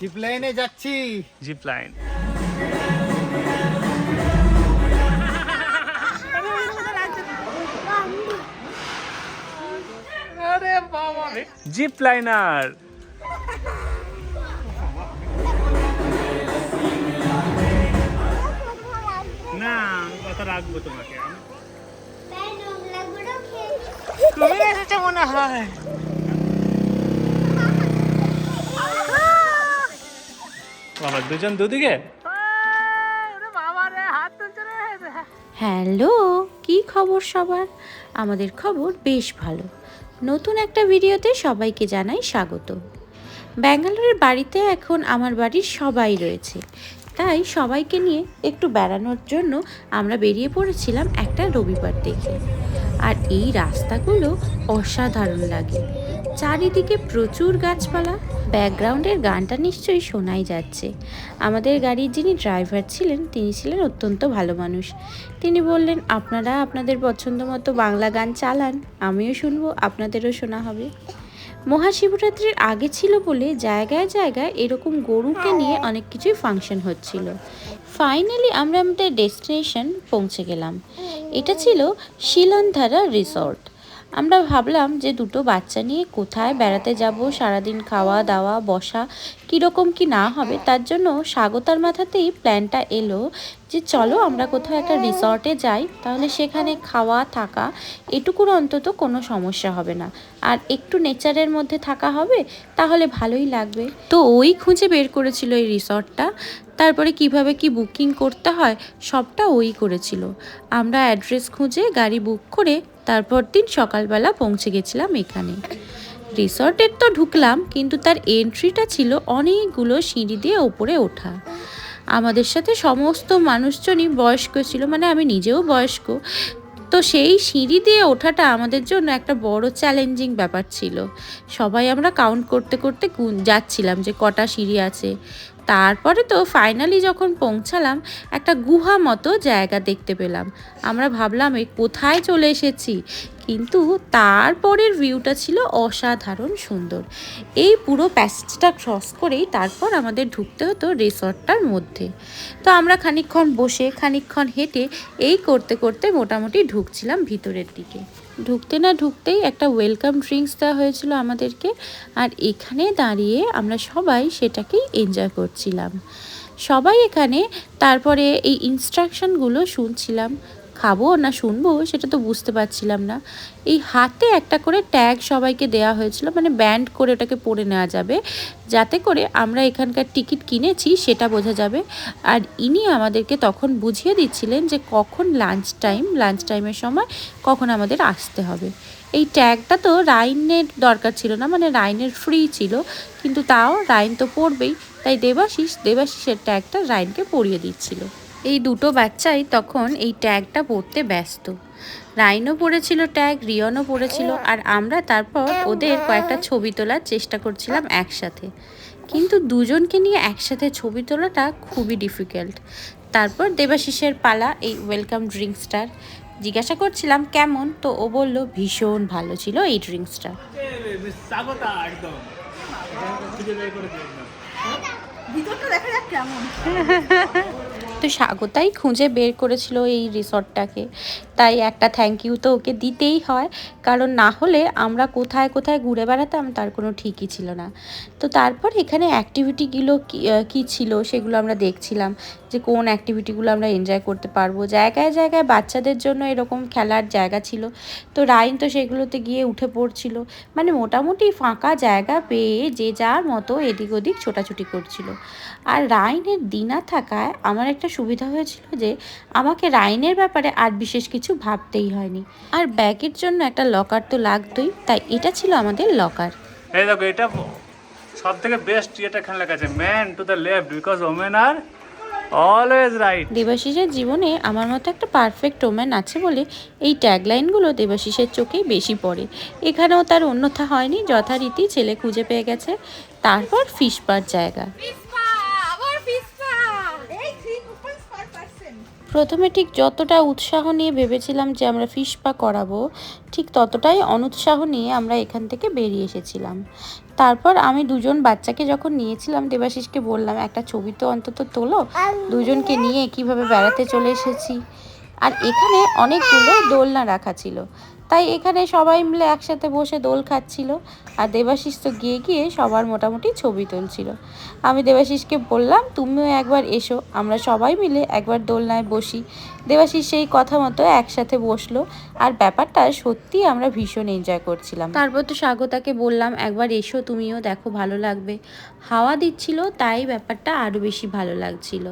Zip লাইনে যাচ্ছি। Zip line. আরে বাবা রে, জিপ লাইনার। না আমি কথা রাখবো তোমাকে। তুমি এসেছো মনে হয়। বাবা দুজন দুদিকে। হ্যালো, কি খবর সবার? আমাদের খবর বেশ ভালো। নতুন একটা ভিডিওতে সবাইকে জানাই স্বাগত। ব্যাঙ্গালোরের বাড়িতে এখন আমার বাড়ির সবাই রয়েছে, তাই সবাইকে নিয়ে একটু বেড়ানোর জন্য আমরা বেরিয়ে পড়েছিলাম একটা রবিবার দেখে। আর এই রাস্তাগুলো অসাধারণ লাগে, চারিদিকে প্রচুর গাছপালা। ব্যাকগ্রাউন্ডের গানটা নিশ্চয়ই শোনাই যাচ্ছে। আমাদের গাড়ির যিনি ড্রাইভার ছিলেন তিনি ছিলেন অত্যন্ত ভালো মানুষ। তিনি বললেন, আপনারা আপনাদের পছন্দ মতো বাংলা গান চালান, আমিও শুনবো, আপনাদেরও শোনা হবে। মহাশিবরাত্রির আগে ছিল বলে জায়গায় জায়গায় এরকম গরুকে নিয়ে অনেক কিছুই ফাংশন হচ্ছিল। ফাইনালি আমরা আমাদের ডেস্টিনেশন পৌঁছে গেলাম। এটা ছিল শিলনধারা রিসর্ট। আমরা ভাবলাম যে দুটো বাচ্চা নিয়ে কোথায় বেড়াতে যাব, সারাদিন খাওয়া দাওয়া বসা কীরকম কি না হবে, তার জন্য স্বাগতার মাথাতেই প্ল্যানটা এলো যে চলো আমরা কোথাও একটা রিসর্টে যাই, তাহলে সেখানে খাওয়া থাকা এটুকুর অন্তত কোনো সমস্যা হবে না, আর একটু নেচারের মধ্যে থাকা হবে, তাহলে ভালোই লাগবে। তো ওই খুঁজে বের করেছিল এই রিসর্টটা। তারপরে কিভাবে কি বুকিং করতে হয় সবটা ওই করেছিল। আমরা অ্যাড্রেস খুঁজে গাড়ি বুক করে তারপর দিন সকালবেলা পৌঁছে গেছিলাম এখানে। রিসর্টের তো ঢুকলাম, কিন্তু তার এন্ট্রিটা ছিল অনেকগুলো সিঁড়ি দিয়ে ওপরে ওঠা। আমাদের সাথে সমস্ত মানুষজনই বয়স্ক ছিল, মানে আমি নিজেও বয়স্ক। তো সেই সিঁড়ি দিয়ে ওঠাটা আমাদের জন্য একটা বড় চ্যালেঞ্জিং ব্যাপার ছিল। সবাই আমরা কাউন্ট করতে করতে যাচ্ছিলাম যে কটা সিঁড়ি আছে। তারপরে তো ফাইনালি যখন পৌঁছালাম, একটা গুহা মতো জায়গা দেখতে পেলাম। আমরা ভাবলাম এই কোথায় চলে এসেছি, কিন্তু তারপরের ভিউটা ছিল অসাধারণ সুন্দর। এই পুরো প্যাসেজটা ক্রস করেই তারপর আমাদের ঢুকতে হতো রিসর্টটার মধ্যে। তো আমরা খানিকক্ষণ বসে খানিকক্ষণ হেঁটে এই করতে করতে মোটামুটি ঢুকছিলাম ভিতরের দিকে। ঢুকতে না ঢুকতেই একটা ওয়েলকাম ড্রিঙ্কস দেওয়া হয়েছিল আমাদেরকে, আর এখানে দাঁড়িয়ে আমরা সবাই সেটাকেই এনজয় করছিলাম। সবাই এখানে তারপরে এই ইনস্ট্রাকশনগুলো শুনছিলাম। খাবো না শুনবো সেটা তো বুঝতে পারছিলাম না। এই হাতে একটা করে ট্যাগ সবাইকে দেওয়া হয়েছিল, মানে ব্যান্ড করে ওটাকে পরে নেওয়া যাবে, যাতে করে আমরা এখানকার টিকিট কিনেছি সেটা বোঝা যাবে। আর ইনি আমাদেরকে তখন বুঝিয়ে দিচ্ছিলেন যে কখন লাঞ্চ টাইমের সময় কখন আমাদের আসতে হবে। এই ট্যাগটা তো রাইনের দরকার ছিল না, মানে রাইনের ফ্রি ছিল, কিন্তু তাও রাইন তো পড়বেই, তাই দেবাশিসের ট্যাগটা রাইনকে পরিয়ে দিচ্ছিল। এই দুটো বাচ্চাই তখন এই ট্যাগটা পড়তে ব্যস্ত। রাইনও পড়েছিল ট্যাগ, রিয়নও পড়েছিল, আর আমরা তারপর ওদের কয়েকটা ছবি তোলার চেষ্টা করছিলাম একসাথে। কিন্তু দুজনকে নিয়ে একসাথে ছবি তোলাটা খুবই ডিফিকাল্ট। তারপর দেবাশিসের পালা এই ওয়েলকাম ড্রিঙ্কসটার। জিজ্ঞাসা করছিলাম কেমন, তো ও বলল ভীষণ ভালো ছিল এই ড্রিঙ্কসটা। তো স্বাগতাই খুঁজে বের করেছিল এই রিসর্টটাকে, তাই একটা থ্যাংক ইউ তো ওকে দিতেই হয়, কারণ না হলে আমরা কোথায় কোথায় ঘুরে বেড়াতাম তার কোনো ঠিকই ছিল না। তো তারপর এখানে অ্যাক্টিভিটিগুলো কী ছিল সেগুলো আমরা দেখছিলাম, যে কোন অ্যাক্টিভিটিগুলো আমরা এনজয় করতে পারবো। জায়গায় জায়গায় বাচ্চাদের জন্য এরকম খেলার জায়গা ছিল, তো রাইন তো সেগুলোতে গিয়ে উঠে পড়ছিল। মানে মোটামুটি ফাঁকা জায়গা পেয়ে যে যার মতো এদিক ওদিক ছোটাছুটি করছিল। আর রাইনের দিনা থাকায় আমার একটা সুবিধা হয়েছিল যে আমাকে রাইনের ব্যাপারে আর বিশেষ কিছু ভাবতেই হয়নি। আর ব্যাগের জন্য একটা লকার তো লাগতোই, তাই এটা ছিল আমাদের লকার। এই দেখো এটা সব থেকে বেস্ট, এটা এখানে লেখা আছে man to the left because women are always right. দেবাশিসের জীবনে আমার মতো একটা পারফেক্ট ওম্যান আছে বলে এই ট্যাগলাইনগুলো দেবাশিসের চোখেই বেশি পড়ে। এখানেও তার অন্যথা হয়নি, যথারীতি ছেলে খুঁজে পেয়ে গেছে। তারপর ফিশ পার জায়গা। প্রথমে ঠিক যতটা উৎসাহ নিয়ে ভেবেছিলাম যে আমরা ফিশ পা করাবো, ঠিক ততটাই অনুৎসাহ নিয়ে আমরা এখান থেকে বেরিয়ে এসেছিলাম। তারপর আমি দুজন বাচ্চাকে যখন নিয়েছিলাম, দেবাশিসকে বললাম একটা ছবি তো অন্তত তোলো, দুজনকে নিয়ে কিভাবে বেড়াতে চলে এসেছি। আর এখানে অনেকগুলো দোলনা রাখা ছিল, তাই এখানে সবাই মিলে একসাথে বসে দোল খাচ্ছিল। আর দেবাশিস তো গিয়ে গিয়ে সবার মোটামুটি ছবি তুলছিল। আমি দেবাশিসকে বললাম তুমিও একবার এসো, আমরা সবাই মিলে একবার দোলনায় বসি। দেবাশিস সেই কথা মতো একসাথে বসলো, আর ব্যাপারটা সত্যি আমরা ভীষণ এনজয় করছিলাম। তারপর তো স্বাগতাকে বললাম একবার এসো তুমিও, দেখো ভালো লাগবে। হাওয়া দিচ্ছিল, তাই ব্যাপারটা আরও বেশি ভালো লাগছিল।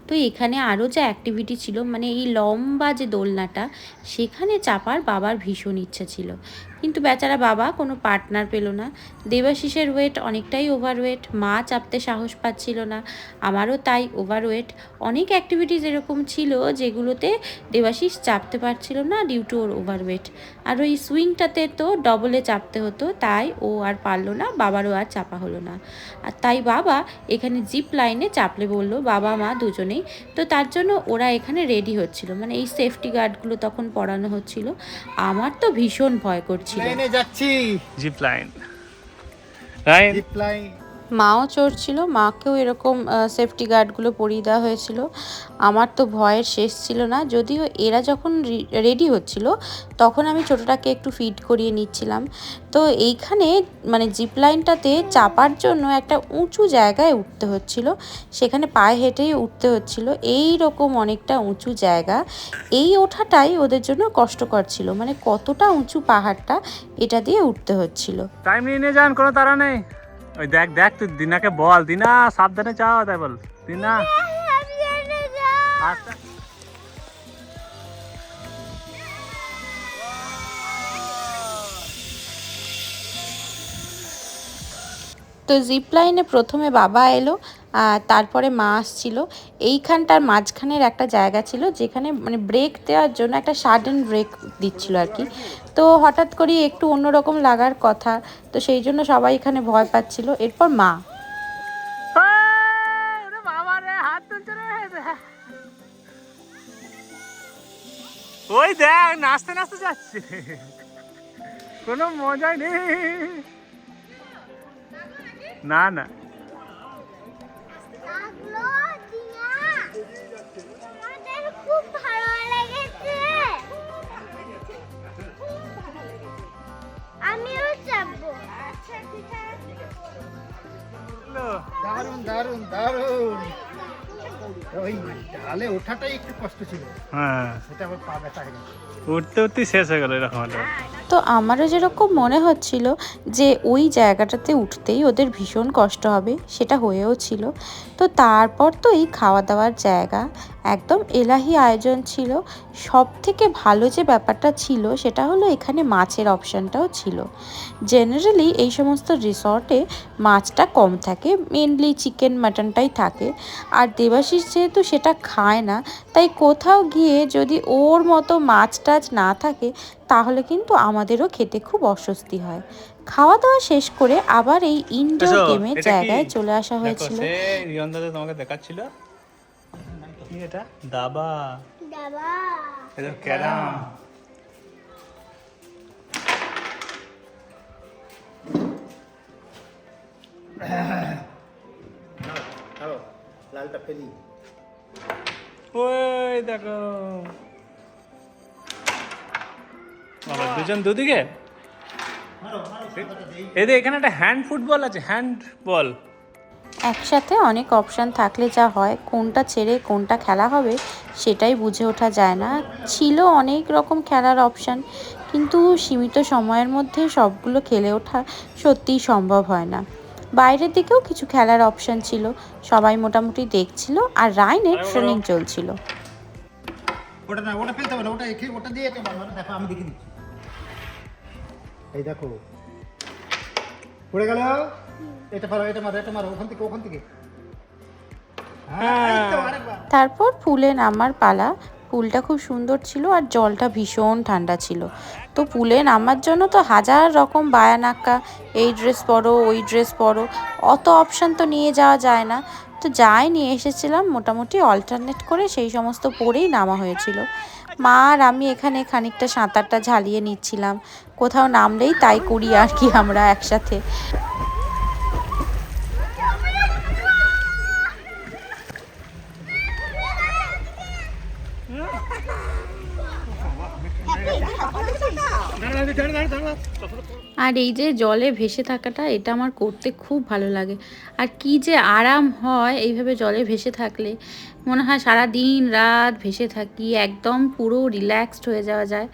তো এখানে আরও যা অ্যাক্টিভিটি ছিল, মানে এই লম্বা যে দোলনাটা, সেখানে চাপার বাবার ভীষণ ইচ্ছা ছিল, কিন্তু বেচারা বাবা কোনো পার্টনার পেল না। দেবাশিসের ওয়েট অনেকটাই ওভারওয়েট, মা চাপতে সাহস পাচ্ছিল না, আমারও তাই ওভারওয়েট। অনেক অ্যাক্টিভিটিস এরকম ছিল যেগুলোতে দেবাশিস চাপতে পারছিল না ডিউ টু ওর ওভারওয়েট। আর ওই সুইংটাতে তো ডবলে চাপতে হতো, তাই ও আর পারলো না, বাবারও আর চাপা হলো না। আর তাই বাবা এখানে জিপ লাইনে চাপলে বললো, বাবা মা দুজনেই। তো তার জন্য ওরা এখানে রেডি হচ্ছিল, মানে এই সেফটি গার্ডগুলো তখন পরানো হচ্ছিল। আমার তো ভীষণ ভয় করছিল। যাচ্ছি জিপ লাইন রাইন। Zip line. মাও চড়ছিল, মাকেও এরকম সেফটি গার্ডগুলো পরিয়ে দেওয়া হয়েছিল। আমার তো ভয়ের শেষ ছিল না, যদিও এরা যখন রেডি হচ্ছিল তখন আমি ছোটোটাকে একটু ফিড করিয়ে নিচ্ছিলাম। তো এইখানে মানে জিপ লাইনটাতে চাপার জন্য একটা উঁচু জায়গায় উঠতে হচ্ছিল, সেখানে পায়ে হেঁটেই উঠতে হচ্ছিল। এই রকম অনেকটা উঁচু জায়গা, এই ওঠাটাই ওদের জন্য কষ্টকর ছিল, মানে কতটা উঁচু পাহাড়টা এটা দিয়ে উঠতে হচ্ছিল। টাইম নিয়ে যান, কোনো তাড়া নেই। ওই দেখ দেখ তুই দিনাকে বল, দিনা সাবধানে যাও, তাই বল দিনা। আচ্ছা তো জিপ লাইনে প্রথমে বাবা এলো, তারপরে মা আসছিল। এইখানটার মাঝখানের একটা জায়গা ছিল যেখানে মানে ব্রেক দেওয়ার জন্য একটা সাডেন ব্রেক দিচ্ছিল আর কি। তো হঠাৎ করে একটু অন্যরকম লাগার কথা, তো সেই জন্য সবাই এখানে ভয় পাচ্ছিল। এরপর মা ওই দেখ নাচতে নাচতে যাচ্ছে, কোনো মজাই নেই। না না খুব ভালো লেগেছে, আমিও যাবো। আচ্ছা ঠিক আছে। দারুন দারুন দারুন। ওই ঢালে ওঠাটাই একটু কষ্ট ছিল, হ্যাঁ সেটা আবার পা ব্যথা হয়ে গেছে। উঠতে উঠতে শেষ হয়ে গেল এরকম হলো। তো আমারও যেরকম মনে হচ্ছিল যে ওই জায়গাটাতে উঠতেই ওদের ভীষণ কষ্ট হবে, সেটা হয়েও ছিল। তো তারপর তো এই খাওয়া দাওয়ার জায়গা একদম এলাহি আয়োজন ছিল। সব থেকে ভালো যে ব্যাপারটা ছিল সেটা হলো এখানে মাছের অপশানটাও ছিল। জেনারেলি এই সমস্ত রিসর্টে মাছটা কম থাকে, মেনলি চিকেন মাটনটাই থাকে। আর দেবাশিস যেহেতু সেটা খায় না, তাই কোথাও গিয়ে যদি ওর মতো মাছ টাছ না থাকে তাহলে কিন্তু আমাদেরও খেতে খুব অস্বস্তি হয়। খাওয়া দাওয়া শেষ করে আবার এই ইনডোর গেমের জায়গায় চলে আসা হয়েছিল। রিয়ন দাদা তোমাকে দেখাচ্ছিল কি এটা, দাবা, দাবা এটা ক্যারাম। লালটা ফেলি। ওই দেখো বাবা, দুজন দুদিকে। এদের এখানে একটা হ্যান্ড ফুটবল আছে, হ্যান্ড বল। একসাথে অনেক অপশান থাকলে যা হয়, কোনটা ছেড়ে কোনটা খেলা হবে সেটাই বুঝে ওঠা যায় না। ছিল অনেক রকম খেলার অপশান, কিন্তু সীমিত সময়ের মধ্যে সবগুলো খেলে ওঠা সত্যিই সম্ভব হয় না। বাইরের দিকেও কিছু খেলার অপশান ছিল, সবাই মোটামুটি দেখছিল, আর রাইনের ট্রেনিং চলছিল। ওটা না, ওটা ফেলতে হবে না, ওটা দিয়ে দেখো আমি দেখে দিচ্ছি। এই দেখো পড়ে গেল, এটা পারো, এটা মারো, এটা মারো, ওখান থেকে ওখান থেকে। হ্যাঁ এই তো, আরেকবার। তারপর পুলে নামার পালা। পুলটা খুব সুন্দর ছিল আর জলটা ভীষণ ঠান্ডা ছিল। তো পুলে নামার জন্য তো হাজার রকম বায়ানাক্কা, এই ড্রেস পরো ওই ড্রেস পরো, অত অপশান তো নিয়ে যাওয়া যায় না। তো যাই নিয়ে এসেছিলাম মোটামুটি অল্টারনেট করে সেই সমস্ত পরেই নামা হয়েছিল। মা আর আমি এখানে খানিকটা সাঁতারটা ঝালিয়ে নিচ্ছিলাম, কোথাও নামলেই তাই করি আর কি আমরা একসাথে। আর এই যে জলে ভেসে থাকাটা, এটা আমার করতে খুব ভালো লাগে। আর কি যে আরাম হয় এইভাবে জলে ভেসে থাকলে, মনে হয় সারা দিন রাত ভেসে থাকি, একদম পুরো রিল্যাক্সড হয়ে যাওয়া যায়।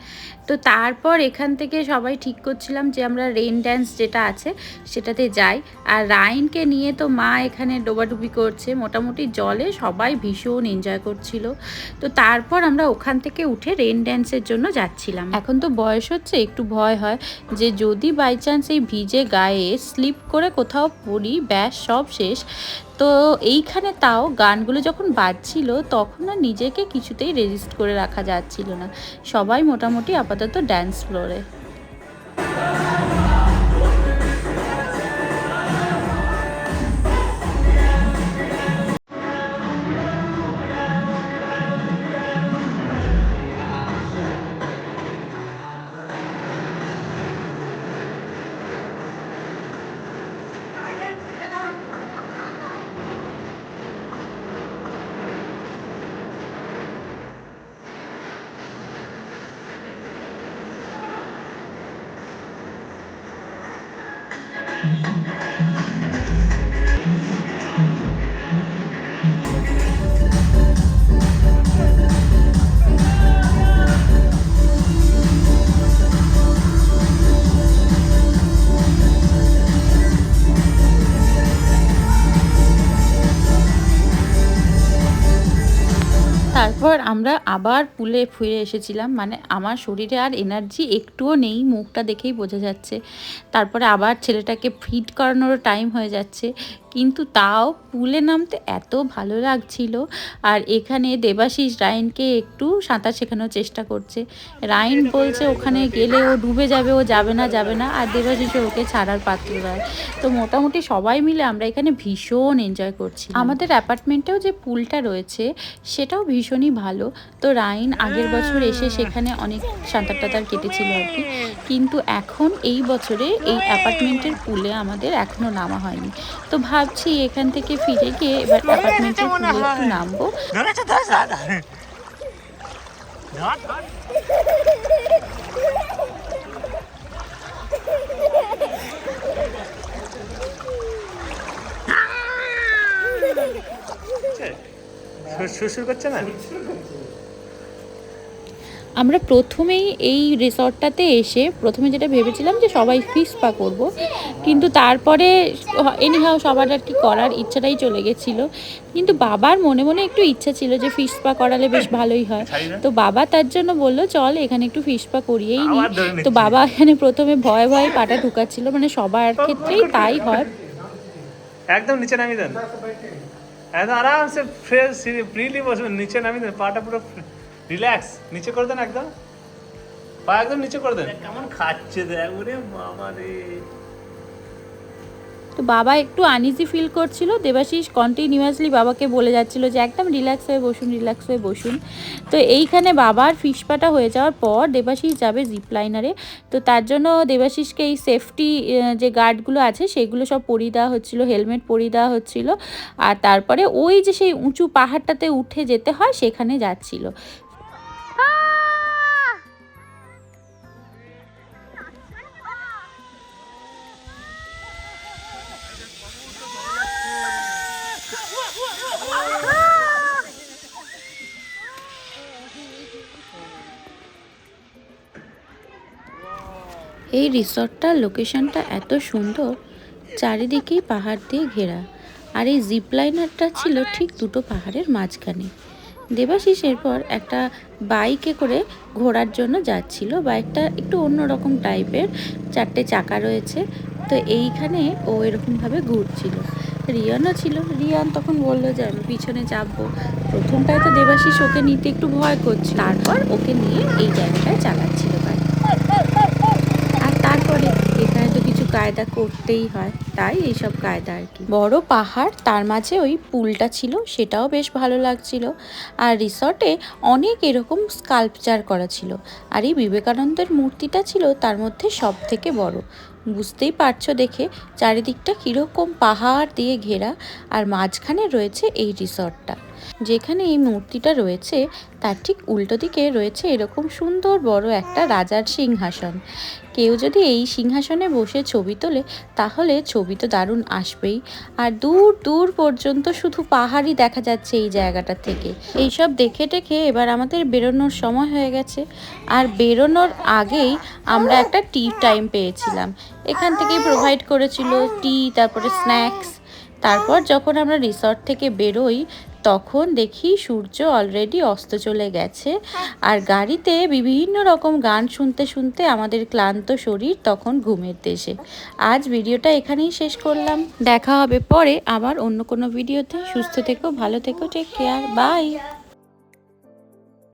তো তারপর এখান থেকে সবাই ঠিক করছিলাম যে আমরা রেইন ড্যান্স যেটা আছে সেটাতে যাই। আর রাইনকে নিয়ে তো মা এখানে ডোবাডুবি করছে, মোটামুটি জলে সবাই ভীষণ এনজয় করছিল। তো তারপর আমরা ওখান থেকে উঠে রেইন ড্যান্সের জন্য যাচ্ছিলাম। এখন তো বয়স হচ্ছে, একটু ভয় হয় যে যদি বাই চান্স এই ভিজে গায়ে স্লিপ করে কোথাও পড়ি, ব্যাস সব শেষ। তো এইখানে তাও গানগুলো যখন বাজছিল তখন না নিজেকে কিছুতেই রেজিস্ট করে রাখা যাচ্ছিল না। সবাই মোটামুটি আপাতত ড্যান্স ফ্লোরে। তারপর আমরা আবার পুলে ফিরে এসেছিলাম, মানে আমার শরীরে আর এনার্জি একটুও নেই, মুখটা দেখেই বোঝা যাচ্ছে। তারপরে আবার ছেলেটাকে ফিড করানোর টাইম হয়ে যাচ্ছে, কিন্তু তাও পুলে নামতে এত ভালো লাগছিল। আর এখানে দেবাশিস রাইনকে একটু সাঁতার শেখানোর চেষ্টা করছে। রাইন বলছে ওখানে গেলে ও ডুবে যাবে, ও যাবে না। আর দেবাশিস ওকে ছাড়ার পাত্র নয়। তো মোটামুটি সবাই মিলে আমরা এখানে ভীষণ এনজয় করছি। আমাদের অ্যাপার্টমেন্টেও যে পুলটা রয়েছে সেটাও ভীষণই ভালো। তো রাইন আগের বছর এসে সেখানে অনেক সাঁতার টাতার কেটেছিল আর কি, কিন্তু এখন এই বছরে এই অ্যাপার্টমেন্টের পুলে আমাদের এখনো নামা হয়নি। তো ভাবছি এখান থেকে ফিরে গিয়ে এবার অ্যাপার্টমেন্টের পুলে একটু নামবো। শুরু করছে না। আমরা প্রথমেই এই রিসর্টটাতে এসে প্রথমে যেটা ভেবেছিলাম যে সবাই ফিশ স্পা করব, কিন্তু তারপরে এনিহাও সবার আর কি করার ইচ্ছাটাই চলে গেছিলো। কিন্তু বাবার মনে মনে একটু ইচ্ছা ছিল যে ফিশ স্পা করালে বেশ ভালোই হয়। তো বাবা তার জন্য বললো চল এখানে একটু ফিশ স্পা করিয়েই নি। তো বাবা এখানে প্রথমে ভয়ে ভয়ে পাটা ঢুকাচ্ছিল, মানে সবার ক্ষেত্রেই তাই হয়। একদম নিচে নামিয়ে দেন, একদম আরামসে ফ্রেশ ফ্রিলি বসবেন, নিচে নামিয়ে দেন, পাটা পুরো রিল্যাক্স নিচে করে দেন, একদম পা একদম নিচে করে দেন। কেমন খাচ্ছে দেখ, ওরে বাবা রে। তো বাবা একটু আনইজি ফিল করছিল, দেবাশিস কন্টিনিউয়াসলি বাবাকে বলে যাচ্ছিল যে একদম রিল্যাক্স হয়ে বসুন। তো এইখানে বাবার ফিশ পাটা হয়ে যাওয়ার পর দেবাশিস যাবে জিপলাইনারে। তো তার জন্য দেবাশিসকে এই সেফটি যে গার্ডগুলো আছে সেগুলো সব পরিয়ে দেওয়া হচ্ছিলো, হেলমেট পরিয়ে দেওয়া হচ্ছিলো। আর তারপরে ওই যে সেই উঁচু পাহাড়টাতে উঠে যেতে হয় সেখানে যাচ্ছিল। এই রিসর্টটার লোকেশনটা এত সুন্দর, চারিদিকেই পাহাড় দিয়ে ঘেরা। আর এই জিপলাইনারটা ছিল ঠিক দুটো পাহাড়ের মাঝখানে। দেবাশিস এরপর একটা বাইকে করে ঘোরার জন্য যাচ্ছিল। বাইকটা একটু অন্যরকম টাইপের, 4টে চাকা রয়েছে। তো এইখানে ও এরকমভাবে ঘুরছিল। রিয়ানও ছিল। রিয়ান তখন বললো যে আমি পিছনে যাবো। প্রথমটায় তো দেবাশিস ওকে নিতে একটু ভয় করছে, তারপর ওকে নিয়ে এই জায়গাটায় চালাচ্ছিল বাইক। আর তারপরে এখানে তো কিছু কায়দা করতেই হয়, তাই এইসব কায়দা আর কি। বড় পাহাড়, তার মাঝে ওই পুলটা ছিল, সেটাও বেশ ভালো লাগছিল। আর রিসর্টে অনেক এরকম স্কাল্পচার করা ছিল। আর এই বিবেকানন্দের মূর্তিটা ছিল তার মধ্যে সব থেকে বড়। বুঝতেই পারছো দেখে চারিদিকটা কীরকম পাহাড় দিয়ে ঘেরা, আর মাঝখানে রয়েছে এই রিসর্টটা। যেখানে এই মূর্তিটা রয়েছে তার ঠিক উল্টো দিকে রয়েছে এরকম সুন্দর বড় একটা রাজার সিংহাসন। কেউ যদি এই সিংহাসনে বসে ছবি তোলে তাহলে ছবি তো দারুণ আসবেই। আর দূর দূর পর্যন্ত শুধু পাহাড়ই দেখা যাচ্ছে এই জায়গাটা থেকে। এইসব দেখে টেখে এবার আমাদের বেরোনোর সময় হয়ে গেছে। আর বেরোনোর আগেই আমরা একটা টি টাইম পেয়েছিলাম, এখান থেকেই প্রোভাইড করেছিল টি, তারপরে স্ন্যাক্স। তারপর যখন আমরা রিসর্ট থেকে বেরোই তখন দেখি সূর্য অলরেডি অস্ত চলে গেছে। আর গাড়িতে বিভিন্ন রকম গান শুনতে শুনতে আমাদের ক্লান্ত শরীর তখন ঘুমের দেশে। আজ ভিডিওটা এখানেই শেষ করলাম, দেখা হবে পরে আবার অন্য কোনো ভিডিওতে। সুস্থ থেকো, ভালো থেকো, টেক কেয়ার, বাই।